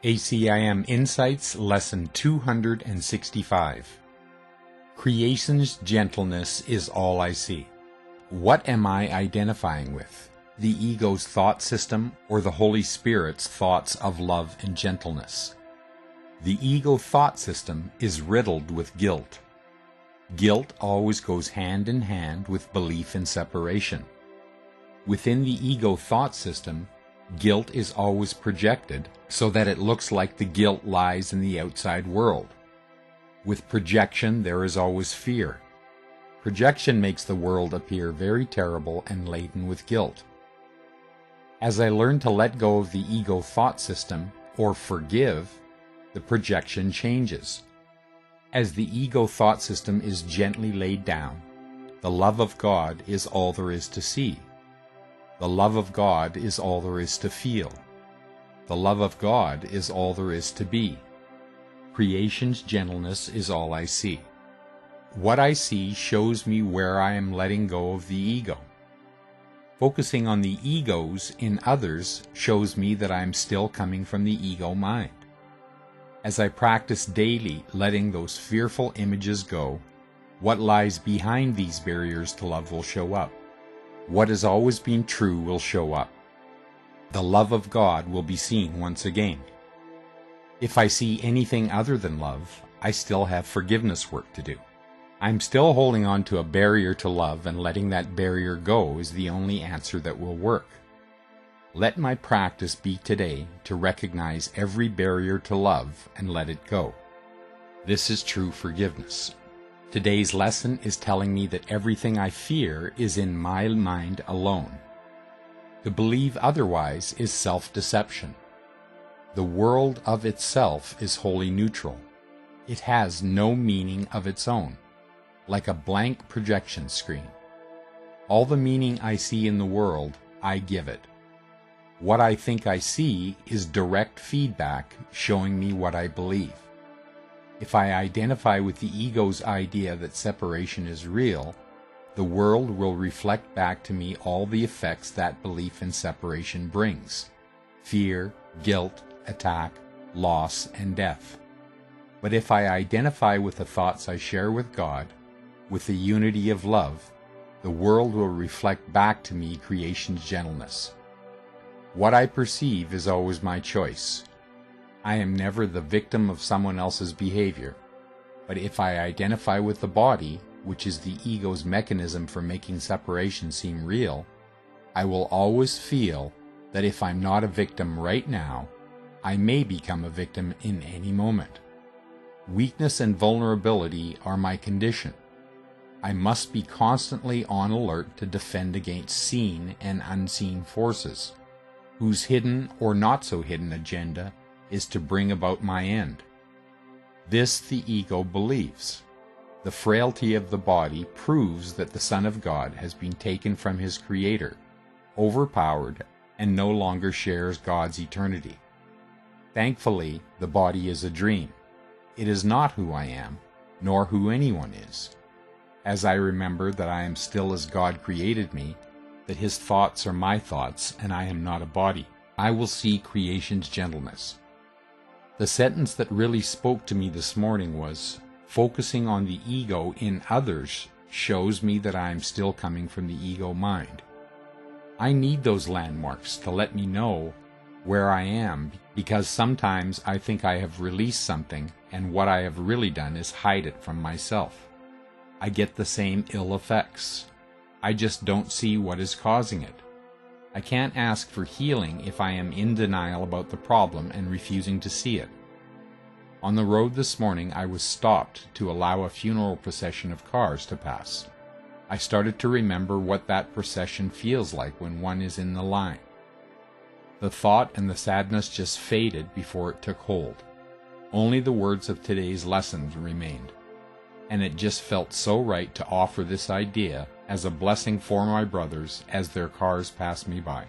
ACIM Insights Lesson 265. Creation's gentleness is all I see. What am I identifying with? The ego's thought system or the Holy Spirit's thoughts of love and gentleness? The ego thought system is riddled with guilt. Guilt always goes hand in hand with belief in separation. Within the ego thought system, guilt is always projected so that it looks like the guilt lies in the outside world. With projection, there is always fear. Projection makes the world appear very terrible and laden with guilt. As I learn to let go of the ego thought system, or forgive, the projection changes. As the ego thought system is gently laid down, the love of God is all there is to see. The love of God is all there is to feel. The love of God is all there is to be. Creation's gentleness is all I see. What I see shows me where I am letting go of the ego. Focusing on the egos in others shows me that I am still coming from the ego mind. As I practice daily letting those fearful images go, what lies behind these barriers to love will show up. What has always been true will show up. The love of God will be seen once again. If I see anything other than love, I still have forgiveness work to do. I'm still holding on to a barrier to love, and letting that barrier go is the only answer that will work. Let my practice be today to recognize every barrier to love and let it go. This is true forgiveness. Today's lesson is telling me that everything I fear is in my mind alone. To believe otherwise is self-deception. The world of itself is wholly neutral. It has no meaning of its own, like a blank projection screen. All the meaning I see in the world, I give it. What I think I see is direct feedback showing me what I believe. If I identify with the ego's idea that separation is real, the world will reflect back to me all the effects that belief in separation brings: fear, guilt, attack, loss, and death. But if I identify with the thoughts I share with God, with the unity of love, the world will reflect back to me creation's gentleness. What I perceive is always my choice. I am never the victim of someone else's behavior. But if I identify with the body, which is the ego's mechanism for making separation seem real, I will always feel that if I'm not a victim right now, I may become a victim in any moment. Weakness and vulnerability are my condition. I must be constantly on alert to defend against seen and unseen forces, whose hidden or not so hidden agenda is to bring about my end. This the ego believes. The frailty of the body proves that the Son of God has been taken from his Creator, overpowered, and no longer shares God's eternity. Thankfully, the body is a dream. It is not who I am, nor who anyone is. As I remember that I am still as God created me, that his thoughts are my thoughts, and I am not a body, I will see creation's gentleness. The sentence that really spoke to me this morning was, focusing on the ego in others shows me that I am still coming from the ego mind. I need those landmarks to let me know where I am, because sometimes I think I have released something, and what I have really done is hide it from myself. I get the same ill effects. I just don't see what is causing it. I can't ask for healing if I am in denial about the problem and refusing to see it. On the road this morning, I was stopped to allow a funeral procession of cars to pass. I started to remember what that procession feels like when one is in the line. The thought and the sadness just faded before it took hold. Only the words of today's lessons remained. And it just felt so right to offer this idea as a blessing for my brothers as their cars pass me by.